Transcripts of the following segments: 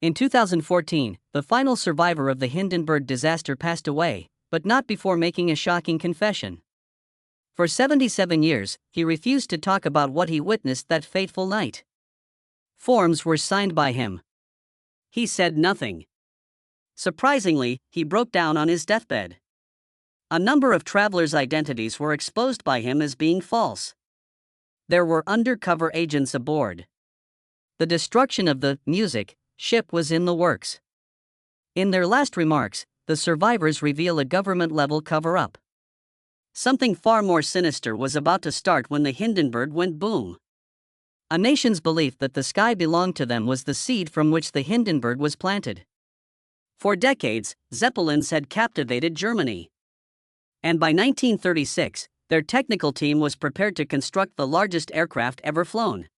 In 2014, the final survivor of the Hindenburg disaster passed away, but not before making a shocking confession. For 77 years, he refused to talk about what he witnessed that fateful night. Forms were signed by him. He said nothing. Surprisingly, he broke down on his deathbed. A number of travelers' identities were exposed by him as being false. There were undercover agents aboard. The destruction of the music ship was in the works. In their last remarks, the survivors reveal a government-level cover-up. Something far more sinister was about to start when the Hindenburg went boom. A nation's belief that the sky belonged to them was the seed from which the Hindenburg was planted. For decades, Zeppelins had captivated Germany. And by 1936, their technical team was prepared to construct the largest aircraft ever flown.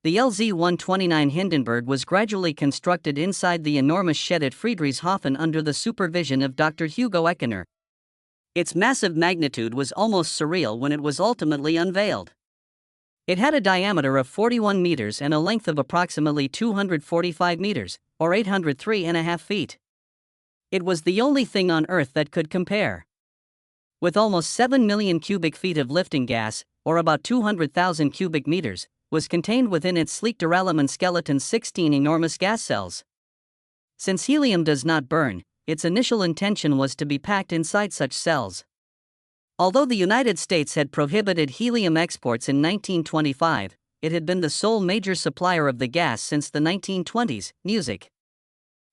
The LZ-129 Hindenburg was gradually constructed inside the enormous shed at Friedrichshafen under the supervision of Dr. Hugo Eckener. Its massive magnitude was almost surreal when it was ultimately unveiled. It had a diameter of 41 meters and a length of approximately 245 meters, or 803.5 feet. It was the only thing on Earth that could compare. With almost 7 million cubic feet of lifting gas, or about 200,000 cubic meters, was contained within its sleek duralumin skeleton's 16 enormous gas cells. Since helium does not burn, its initial intention was to be packed inside such cells. Although the United States had prohibited helium exports in 1925, it had been the sole major supplier of the gas since the 1920s. Music.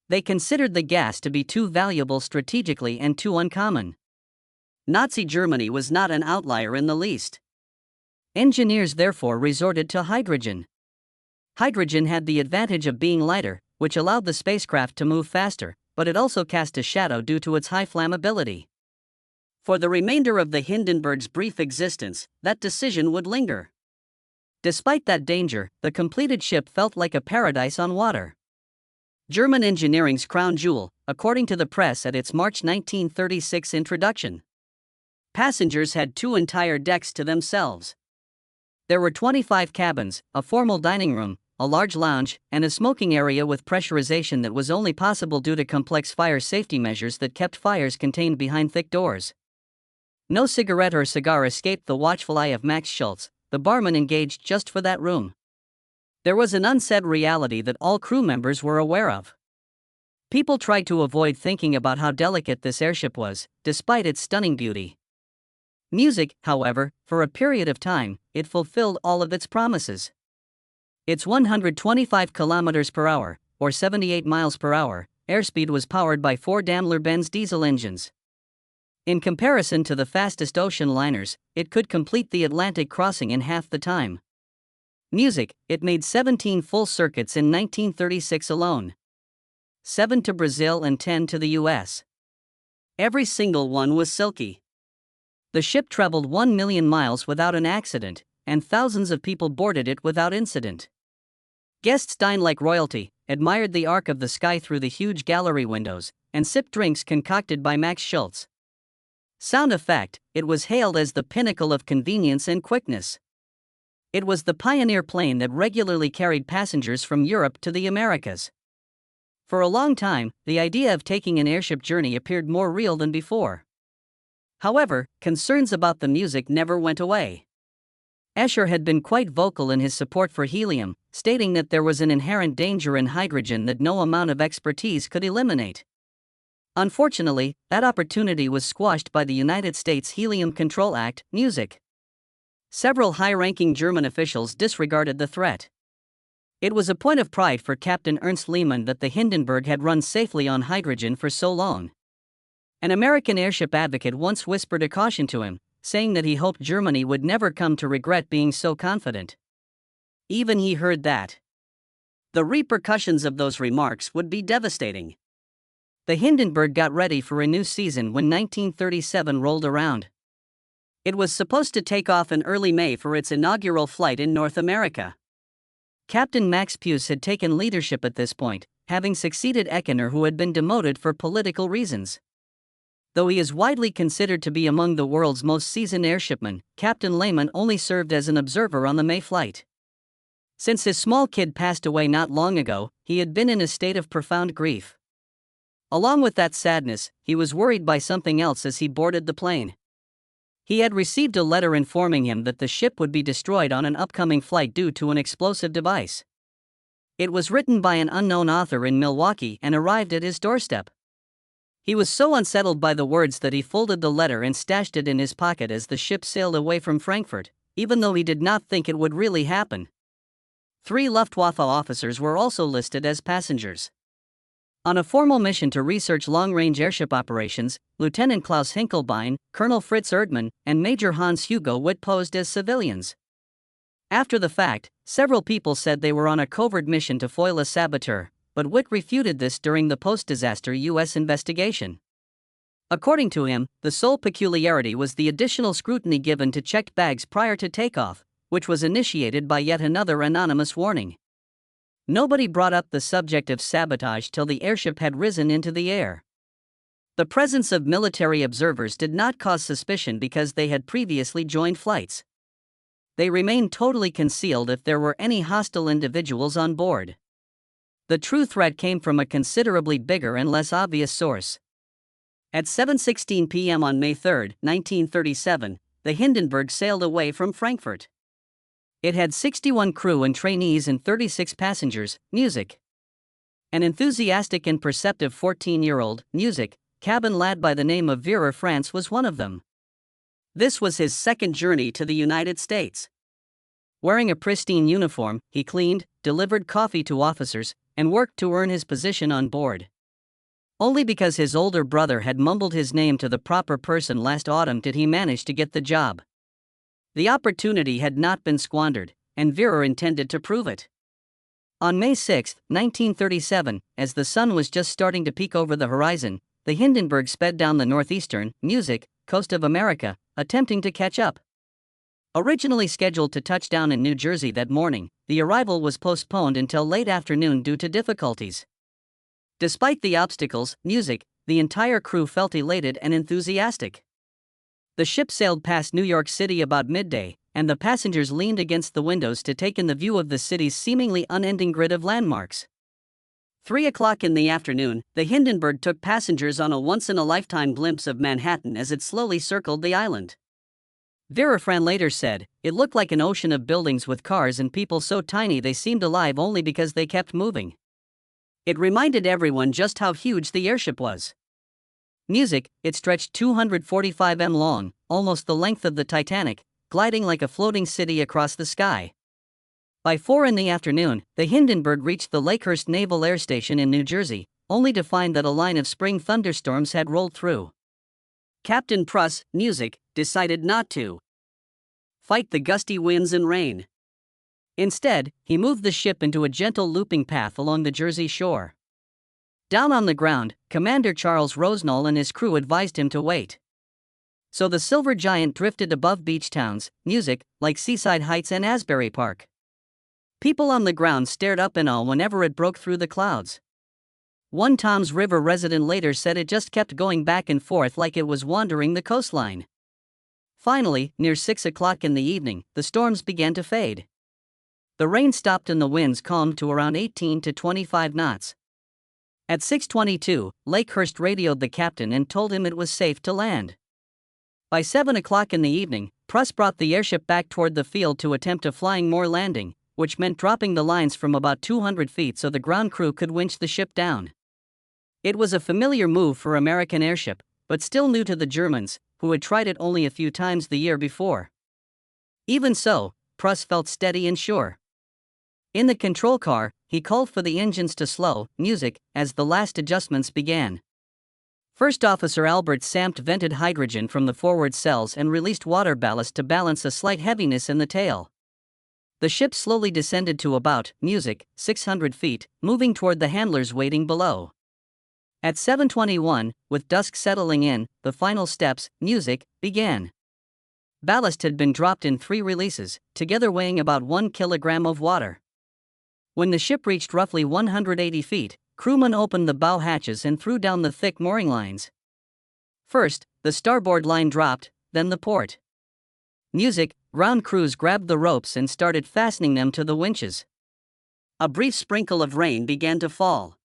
They considered the gas to be too valuable strategically and too uncommon. Nazi Germany was not an outlier in the least. Engineers therefore resorted to hydrogen. Hydrogen had the advantage of being lighter, which allowed the spacecraft to move faster, but it also cast a shadow due to its high flammability. For the remainder of the Hindenburg's brief existence, that decision would linger. Despite that danger, the completed ship felt like a paradise on water. German engineering's crown jewel, according to the press at its March 1936 introduction. Passengers had 2 entire decks to themselves. There were 25 cabins, a formal dining room, a large lounge, and a smoking area with pressurization that was only possible due to complex fire safety measures that kept fires contained behind thick doors. No cigarette or cigar escaped the watchful eye of Max Schultz, the barman engaged just for that room. There was an unsaid reality that all crew members were aware of. People tried to avoid thinking about how delicate this airship was, despite its stunning beauty. Music, however, for a period of time, it fulfilled all of its promises. Its 125 km per hour, or 78 miles per hour, airspeed was powered by 4 Daimler-Benz diesel engines. In comparison to the fastest ocean liners, it could complete the Atlantic crossing in half the time. Music, it made 17 full circuits in 1936 alone. 7 to Brazil and 10 to the US. Every single one was silky. The ship traveled 1 million miles without an accident, and thousands of people boarded it without incident. Guests dined like royalty, admired the arc of the sky through the huge gallery windows, and sipped drinks concocted by Max Schultz. Sound effect, it was hailed as the pinnacle of convenience and quickness. It was the pioneer plane that regularly carried passengers from Europe to the Americas. For a long time, the idea of taking an airship journey appeared more real than before. However, concerns about the music never went away. Escher had been quite vocal in his support for helium, stating that there was an inherent danger in hydrogen that no amount of expertise could eliminate. Unfortunately, that opportunity was squashed by the United States Helium Control Act, Music. Several high-ranking German officials disregarded the threat. It was a point of pride for Captain Ernst Lehmann that the Hindenburg had run safely on hydrogen for so long. An American airship advocate once whispered a caution to him, saying that he hoped Germany would never come to regret being so confident. Even he heard that. The repercussions of those remarks would be devastating. The Hindenburg got ready for a new season when 1937 rolled around. It was supposed to take off in early May for its inaugural flight in North America. Captain Max Puce had taken leadership at this point, having succeeded Eckener, who had been demoted for political reasons. Though he is widely considered to be among the world's most seasoned airshipmen, Captain Lehmann only served as an observer on the May flight. Since his small kid passed away not long ago, he had been in a state of profound grief. Along with that sadness, he was worried by something else as he boarded the plane. He had received a letter informing him that the ship would be destroyed on an upcoming flight due to an explosive device. It was written by an unknown author in Milwaukee and arrived at his doorstep. He was so unsettled by the words that he folded the letter and stashed it in his pocket as the ship sailed away from Frankfurt, even though he did not think it would really happen. 3 Luftwaffe officers were also listed as passengers. On a formal mission to research long-range airship operations, Lieutenant Klaus Hinkelbein, Colonel Fritz Erdmann, and Major Hans Hugo Witt posed as civilians. After the fact, several people said they were on a covert mission to foil a saboteur, but Witt refuted this during the post-disaster U.S. investigation. According to him, the sole peculiarity was the additional scrutiny given to checked bags prior to takeoff, which was initiated by yet another anonymous warning. Nobody brought up the subject of sabotage till the airship had risen into the air. The presence of military observers did not cause suspicion because they had previously joined flights. They remained totally concealed if there were any hostile individuals on board. The true threat came from a considerably bigger and less obvious source. At 7:16 p.m. on May 3, 1937, the Hindenburg sailed away from Frankfurt. It had 61 crew and trainees and 36 passengers, music. An enthusiastic and perceptive 14-year-old, music, cabin lad by the name of Vera France was one of them. This was his second journey to the United States. Wearing a pristine uniform, he cleaned, delivered coffee to officers, and worked to earn his position on board. Only because his older brother had mumbled his name to the proper person last autumn did he manage to get the job. The opportunity had not been squandered, and Vera intended to prove it. On May 6, 1937, as the sun was just starting to peek over the horizon, the Hindenburg sped down the northeastern, music, coast of America, attempting to catch up. Originally scheduled to touch down in New Jersey that morning, the arrival was postponed until late afternoon due to difficulties. Despite the obstacles, music, the entire crew felt elated and enthusiastic. The ship sailed past New York City about midday, and the passengers leaned against the windows to take in the view of the city's seemingly unending grid of landmarks. 3 o'clock in the afternoon, the Hindenburg took passengers on a once-in-a-lifetime glimpse of Manhattan as it slowly circled the island. Vera Fran later said, "It looked like an ocean of buildings with cars and people so tiny they seemed alive only because they kept moving. It reminded everyone just how huge the airship was." Music, it stretched 245 m long, almost the length of the Titanic, gliding like a floating city across the sky. By 4 in the afternoon, the Hindenburg reached the Lakehurst Naval Air Station in New Jersey, only to find that a line of spring thunderstorms had rolled through. Captain Pruss, music, decided not to fight the gusty winds and rain. Instead, he moved the ship into a gentle looping path along the Jersey shore. Down on the ground, Commander Charles Rosenall and his crew advised him to wait. So the Silver Giant drifted above beach towns, music, like Seaside Heights and Asbury Park. People on the ground stared up in awe whenever it broke through the clouds. One Toms River resident later said it just kept going back and forth like it was wandering the coastline. Finally, near 6 o'clock in the evening, the storms began to fade. The rain stopped and the winds calmed to around 18 to 25 knots. At 6:22, Lakehurst radioed the captain and told him it was safe to land. By 7 o'clock in the evening, Pruss brought the airship back toward the field to attempt a flying moor landing, which meant dropping the lines from about 200 feet so the ground crew could winch the ship down. It was a familiar move for American airship, but still new to the Germans, who had tried it only a few times the year before. Even so, Pruss felt steady and sure. In the control car, he called for the engines to slow, music, as the last adjustments began. First Officer Albert Sampt vented hydrogen from the forward cells and released water ballast to balance a slight heaviness in the tail. The ship slowly descended to about, music, 600 feet, moving toward the handlers waiting below. At 7:21, with dusk settling in, the final steps, music, began. Ballast had been dropped in 3 releases, together weighing about 1 kilogram of water. When the ship reached roughly 180 feet, crewmen opened the bow hatches and threw down the thick mooring lines. First, the starboard line dropped, then the port. Music, ground crews grabbed the ropes and started fastening them to the winches. A brief sprinkle of rain began to fall.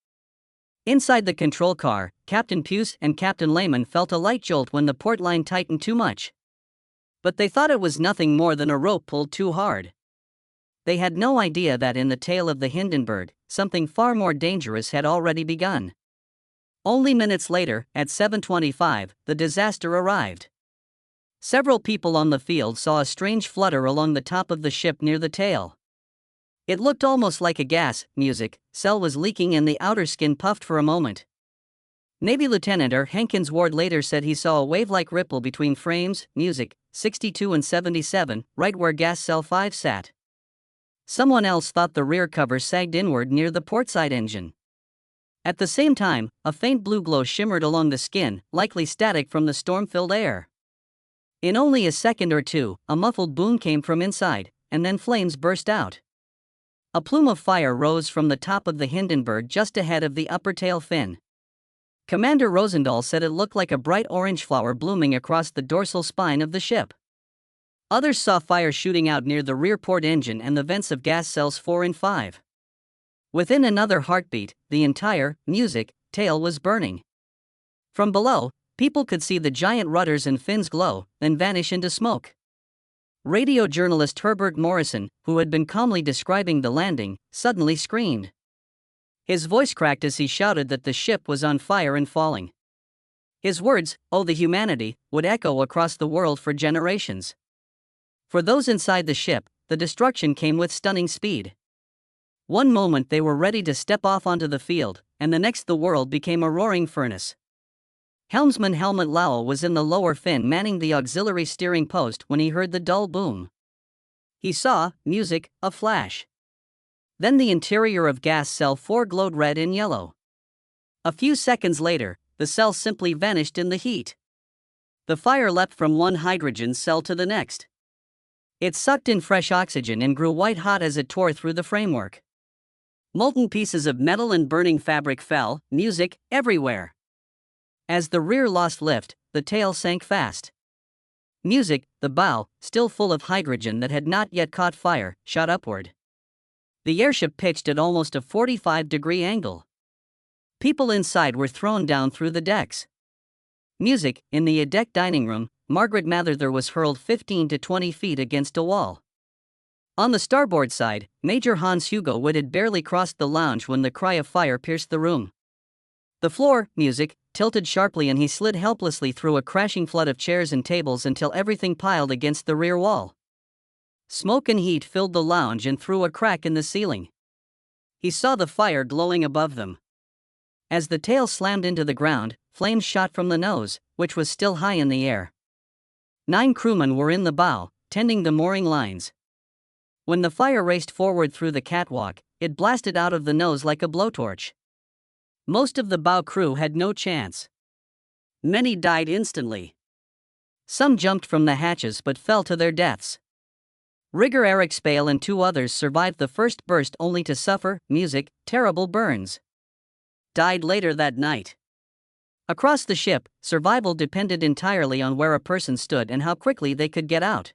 Inside the control car, Captain Puce and Captain Lehman felt a light jolt when the port line tightened too much. But they thought it was nothing more than a rope pulled too hard. They had no idea that in the tail of the Hindenburg, something far more dangerous had already begun. Only minutes later, at 7:25, the disaster arrived. Several people on the field saw a strange flutter along the top of the ship near the tail. It looked almost like a gas cell was leaking and the outer skin puffed for a moment. Navy Lieutenant Hankins Ward later said he saw a wave-like ripple between frames, 62 and 77, right where gas cell 5 sat. Someone else thought the rear cover sagged inward near the portside engine. At the same time, a faint blue glow shimmered along the skin, likely static from the storm-filled air. In only a second or two, a muffled boom came from inside, and then flames burst out. A plume of fire rose from the top of the Hindenburg just ahead of the upper tail fin. Commander Rosendahl said it looked like a bright orange flower blooming across the dorsal spine of the ship. Others saw fire shooting out near the rear port engine and the vents of gas cells 4 and 5. Within another heartbeat, the entire tail was burning. From below, people could see the giant rudders and fins glow, then vanish into smoke. Radio journalist Herbert Morrison, who had been calmly describing the landing, suddenly screamed. His voice cracked as he shouted that the ship was on fire and falling. His words, "Oh the humanity," would echo across the world for generations. For those inside the ship, the destruction came with stunning speed. One moment they were ready to step off onto the field, and the next the world became a roaring furnace. Helmsman Helmut Lowell was in the lower fin manning the auxiliary steering post when he heard the dull boom. He saw, a flash. Then the interior of gas cell 4 glowed red and yellow. A few seconds later, the cell simply vanished in the heat. The fire leapt from one hydrogen cell to the next. It sucked in fresh oxygen and grew white hot as it tore through the framework. Molten pieces of metal and burning fabric fell, everywhere. As the rear lost lift, the tail sank fast. The bow, still full of hydrogen that had not yet caught fire, shot upward. The airship pitched at almost a 45-degree angle. People inside were thrown down through the decks. In the deck dining room, Margaret Mather was hurled 15 to 20 feet against a wall. On the starboard side, Major Hans Hugo Wood had barely crossed the lounge when the cry of fire pierced the room. The floor, tilted sharply and he slid helplessly through a crashing flood of chairs and tables until everything piled against the rear wall. Smoke and heat filled the lounge and through a crack in the ceiling. He saw the fire glowing above them. As the tail slammed into the ground, flames shot from the nose, which was still high in the air. 9 crewmen were in the bow, tending the mooring lines. When the fire raced forward through the catwalk, it blasted out of the nose like a blowtorch. Most of the bow crew had no chance. Many died instantly. Some jumped from the hatches but fell to their deaths. Rigger Eric Spale and 2 others survived the first burst only to suffer, terrible burns. Died later that night. Across the ship, survival depended entirely on where a person stood and how quickly they could get out.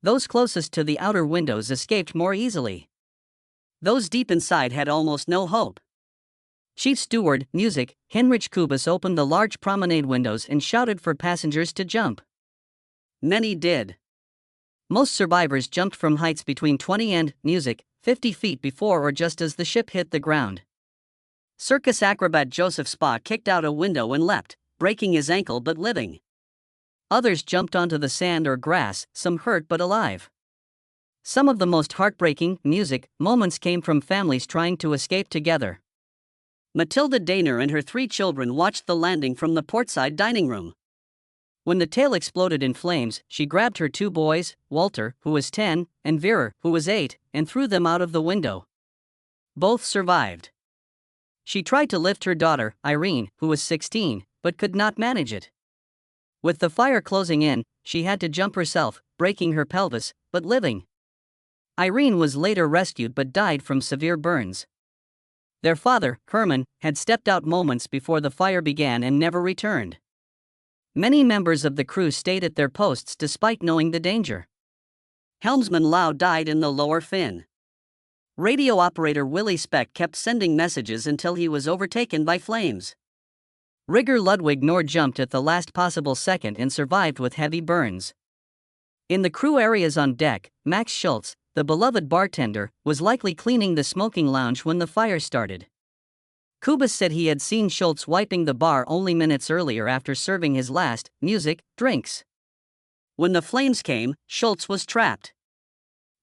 Those closest to the outer windows escaped more easily. Those deep inside had almost no hope. Chief Steward, Heinrich Kubus opened the large promenade windows and shouted for passengers to jump. Many did. Most survivors jumped from heights between 20 and 50 feet before or just as the ship hit the ground. Circus acrobat Joseph Spa kicked out a window and leapt, breaking his ankle but living. Others jumped onto the sand or grass, some hurt but alive. Some of the most heartbreaking moments came from families trying to escape together. Matilda Daner and her 3 children watched the landing from the portside dining room. When the tail exploded in flames, she grabbed her 2 boys, Walter, who was 10, and Vera, who was 8, and threw them out of the window. Both survived. She tried to lift her daughter, Irene, who was 16, but could not manage it. With the fire closing in, she had to jump herself, breaking her pelvis, but living. Irene was later rescued but died from severe burns. Their father, Herman, had stepped out moments before the fire began and never returned. Many members of the crew stayed at their posts despite knowing the danger. Helmsman Lau died in the lower fin. Radio operator Willie Speck kept sending messages until he was overtaken by flames. Rigger Ludwig Nor jumped at the last possible second and survived with heavy burns. In the crew areas on deck, Max Schultz, the beloved bartender, was likely cleaning the smoking lounge when the fire started. Kubas said he had seen Schultz wiping the bar only minutes earlier after serving his last drinks. When the flames came, Schultz was trapped.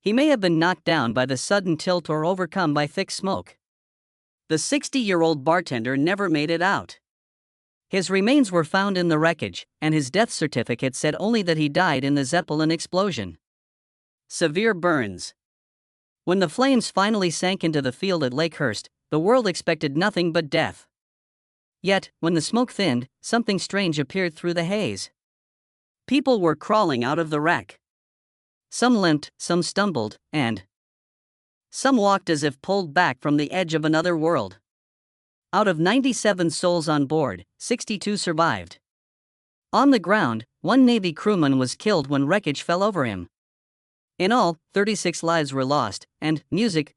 He may have been knocked down by the sudden tilt or overcome by thick smoke. The 60-year-old bartender never made it out. His remains were found in the wreckage, and his death certificate said only that he died in the Zeppelin explosion. Severe burns. When the flames finally sank into the field at Lakehurst, the world expected nothing but death. Yet, when the smoke thinned, something strange appeared through the haze. People were crawling out of the wreck. Some limped, some stumbled, and some walked as if pulled back from the edge of another world. Out of 97 souls on board, 62 survived. On the ground, one Navy crewman was killed when wreckage fell over him. In all, 36 lives were lost, and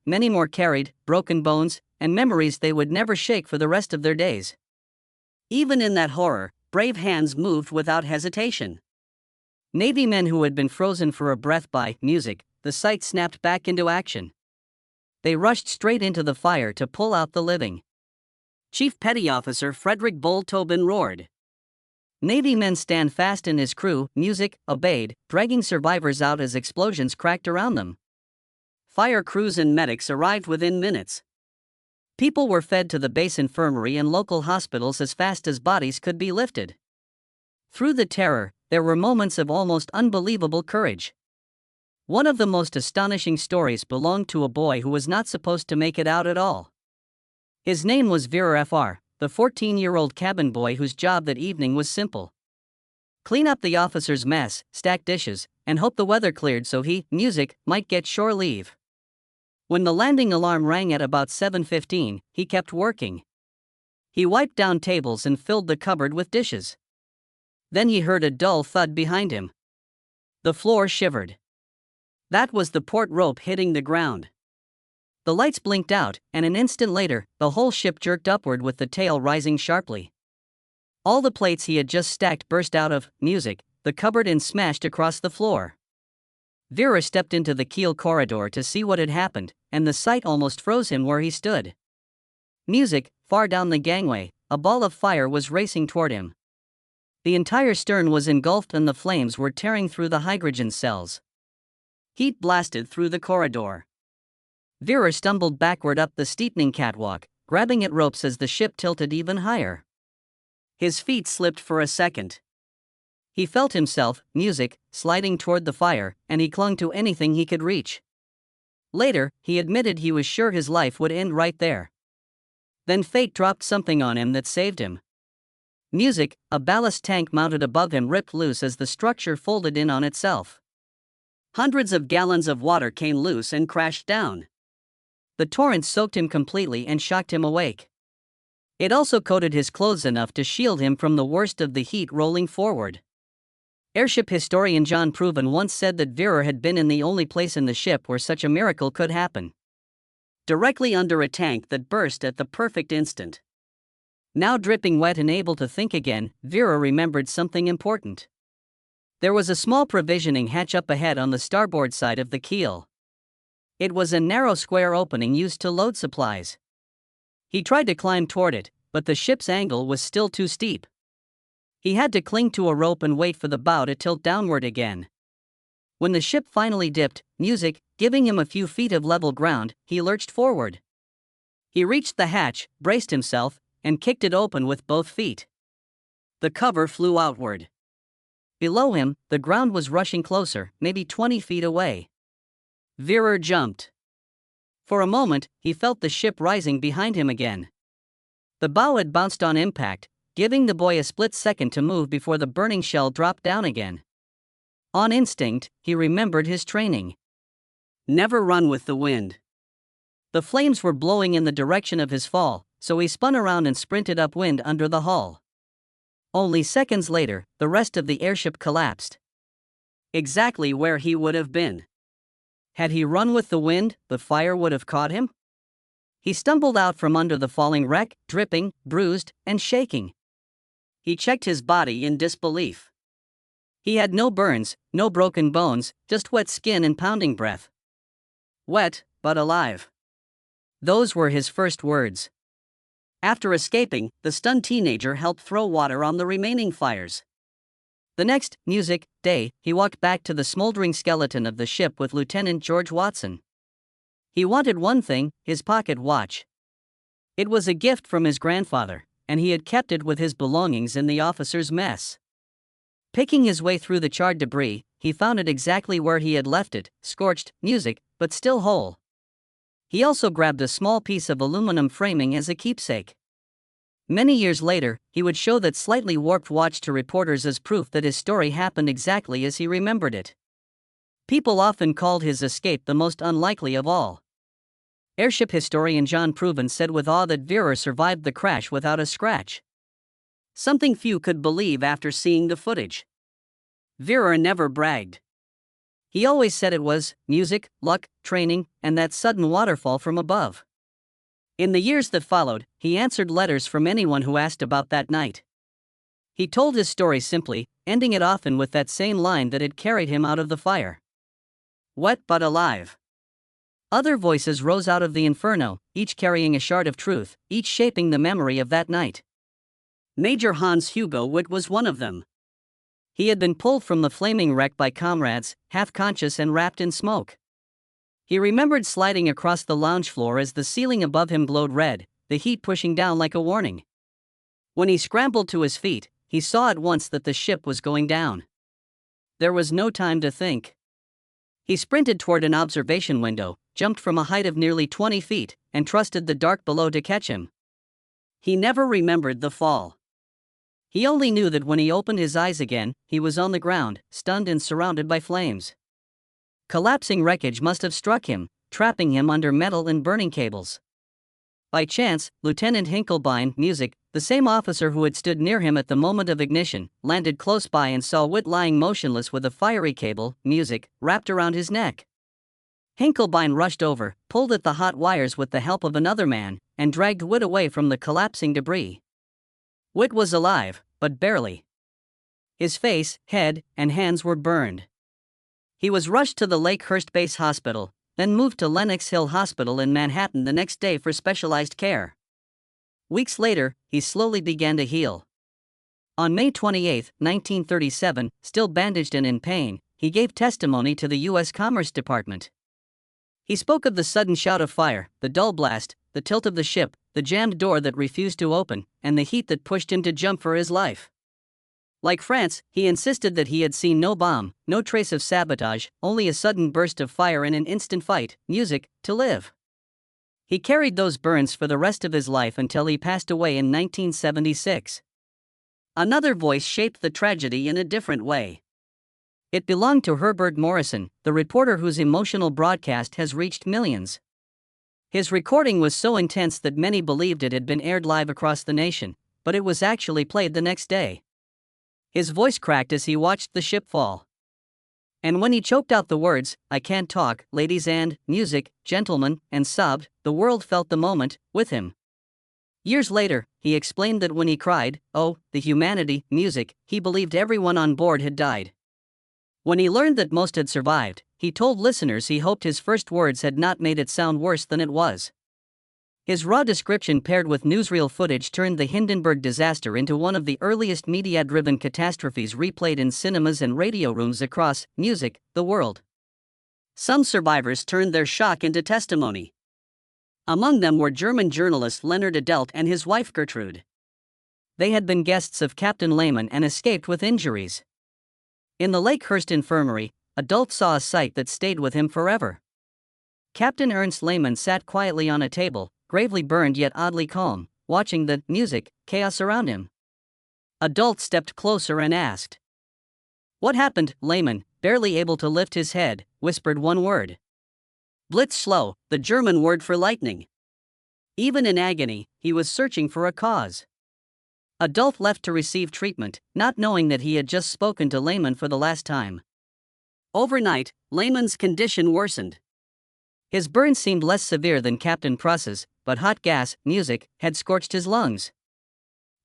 many more carried broken bones and memories they would never shake for the rest of their days. Even in that horror, brave hands moved without hesitation. Navy men who had been frozen for a breath by the sight snapped back into action. They rushed straight into the fire to pull out the living. Chief Petty Officer Frederick Bull Tobin roared. Navy men stand fast and his crew, obeyed, dragging survivors out as explosions cracked around them. Fire crews and medics arrived within minutes. People were fed to the base infirmary and local hospitals as fast as bodies could be lifted. Through the terror, there were moments of almost unbelievable courage. One of the most astonishing stories belonged to a boy who was not supposed to make it out at all. His name was Vera Fr., the 14-year-old cabin boy whose job that evening was simple. Clean up the officer's mess, stack dishes, and hope the weather cleared so he might get shore leave. When the landing alarm rang at about 7:15, he kept working. He wiped down tables and filled the cupboard with dishes. Then he heard a dull thud behind him. The floor shivered. That was the port rope hitting the ground. The lights blinked out, and an instant later, the whole ship jerked upward with the tail rising sharply. All the plates he had just stacked burst out of the cupboard and smashed across the floor. Vera stepped into the keel corridor to see what had happened, and the sight almost froze him where he stood. Far down the gangway, a ball of fire was racing toward him. The entire stern was engulfed and the flames were tearing through the hydrogen cells. Heat blasted through the corridor. Vera stumbled backward up the steepening catwalk, grabbing at ropes as the ship tilted even higher. His feet slipped for a second. He felt himself, sliding toward the fire, and he clung to anything he could reach. Later, he admitted he was sure his life would end right there. Then fate dropped something on him that saved him. A ballast tank mounted above him ripped loose as the structure folded in on itself. Hundreds of gallons of water came loose and crashed down. The torrent soaked him completely and shocked him awake. It also coated his clothes enough to shield him from the worst of the heat rolling forward. Airship historian John Proven once said that Vera had been in the only place in the ship where such a miracle could happen. Directly under a tank that burst at the perfect instant. Now dripping wet and able to think again, Vera remembered something important. There was a small provisioning hatch up ahead on the starboard side of the keel. It was a narrow square opening used to load supplies. He tried to climb toward it, but the ship's angle was still too steep. He had to cling to a rope and wait for the bow to tilt downward again. When the ship finally dipped, giving him a few feet of level ground, he lurched forward. He reached the hatch, braced himself, and kicked it open with both feet. The cover flew outward. Below him, the ground was rushing closer, maybe 20 feet away. Vera jumped. For a moment, he felt the ship rising behind him again. The bow had bounced on impact, giving the boy a split second to move before the burning shell dropped down again. On instinct, he remembered his training. Never run with the wind. The flames were blowing in the direction of his fall, so he spun around and sprinted upwind under the hull. Only seconds later, the rest of the airship collapsed. Exactly where he would have been. Had he run with the wind, the fire would have caught him? He stumbled out from under the falling wreck, dripping, bruised, and shaking. He checked his body in disbelief. He had no burns, no broken bones, just wet skin and pounding breath. Wet, but alive. Those were his first words. After escaping, the stunned teenager helped throw water on the remaining fires. The next day, he walked back to the smoldering skeleton of the ship with Lieutenant George Watson. He wanted one thing, his pocket watch. It was a gift from his grandfather, and he had kept it with his belongings in the officers' mess. Picking his way through the charred debris, he found it exactly where he had left it, scorched, but still whole. He also grabbed a small piece of aluminum framing as a keepsake. Many years later, he would show that slightly warped watch to reporters as proof that his story happened exactly as he remembered it. People often called his escape the most unlikely of all. Airship historian John Proven said with awe that Vera survived the crash without a scratch. Something few could believe after seeing the footage. Vera never bragged. He always said it was music, luck, training, and that sudden waterfall from above. In the years that followed, he answered letters from anyone who asked about that night. He told his story simply, ending it often with that same line that had carried him out of the fire. Wet but alive. Other voices rose out of the inferno, each carrying a shard of truth, each shaping the memory of that night. Major Hans Hugo Witt was one of them. He had been pulled from the flaming wreck by comrades, half-conscious and wrapped in smoke. He remembered sliding across the lounge floor as the ceiling above him glowed red, the heat pushing down like a warning. When he scrambled to his feet, he saw at once that the ship was going down. There was no time to think. He sprinted toward an observation window, jumped from a height of nearly 20 feet, and trusted the dark below to catch him. He never remembered the fall. He only knew that when he opened his eyes again, he was on the ground, stunned and surrounded by flames. Collapsing wreckage must have struck him, trapping him under metal and burning cables. By chance, Lieutenant Hinkelbein, the same officer who had stood near him at the moment of ignition, landed close by and saw Witt lying motionless with a fiery cable, wrapped around his neck. Hinkelbein rushed over, pulled at the hot wires with the help of another man, and dragged Witt away from the collapsing debris. Witt was alive, but barely. His face, head, and hands were burned. He was rushed to the Lakehurst Base Hospital, then moved to Lenox Hill Hospital in Manhattan the next day for specialized care. Weeks later, he slowly began to heal. On May 28, 1937, still bandaged and in pain, he gave testimony to the U.S. Commerce Department. He spoke of the sudden shout of fire, the dull blast, the tilt of the ship, the jammed door that refused to open, and the heat that pushed him to jump for his life. Like France, he insisted that he had seen no bomb, no trace of sabotage, only a sudden burst of fire and an instant fight, to live. He carried those burns for the rest of his life until he passed away in 1976. Another voice shaped the tragedy in a different way. It belonged to Herbert Morrison, the reporter whose emotional broadcast has reached millions. His recording was so intense that many believed it had been aired live across the nation, but it was actually played the next day. His voice cracked as he watched the ship fall. And when he choked out the words, "I can't talk, ladies and gentlemen," and sobbed, the world felt the moment, with him. Years later, he explained that when he cried, "Oh, the humanity, he believed everyone on board had died." When he learned that most had survived, he told listeners he hoped his first words had not made it sound worse than it was. His raw description paired with newsreel footage turned the Hindenburg disaster into one of the earliest media-driven catastrophes replayed in cinemas and radio rooms across the world. Some survivors turned their shock into testimony. Among them were German journalist Leonard Adelt and his wife Gertrude. They had been guests of Captain Lehmann and escaped with injuries. In the Lakehurst Infirmary, Adelt saw a sight that stayed with him forever. Captain Ernst Lehmann sat quietly on a table, gravely burned yet oddly calm, watching the chaos around him. Adelt stepped closer and asked, "What happened?" Lehmann, barely able to lift his head, whispered one word. Blitzschlau, the German word for lightning. Even in agony, he was searching for a cause. Adolf left to receive treatment, not knowing that he had just spoken to Lehman for the last time. Overnight, Lehman's condition worsened. His burns seemed less severe than Captain Pruss's, but hot gas, music, had scorched his lungs.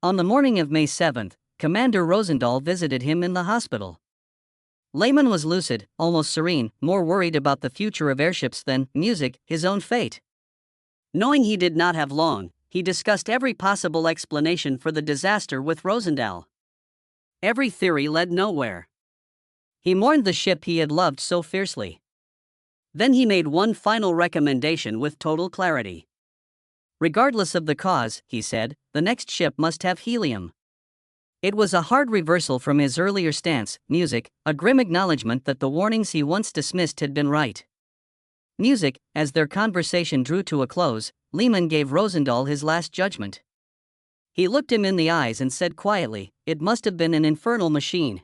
On the morning of May 7, Commander Rosendahl visited him in the hospital. Lehman was lucid, almost serene, more worried about the future of airships than, music, his own fate. Knowing he did not have long, he discussed every possible explanation for the disaster with Rosendahl. Every theory led nowhere. He mourned the ship he had loved so fiercely. Then he made one final recommendation with total clarity. Regardless of the cause, he said, the next ship must have helium. It was a hard reversal from his earlier stance, music, a grim acknowledgement that the warnings he once dismissed had been right. Music, as their conversation drew to a close, Lehman gave Rosendahl his last judgment. He looked him in the eyes and said quietly, "It must have been an infernal machine."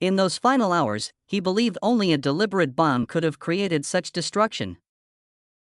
In those final hours, he believed only a deliberate bomb could have created such destruction.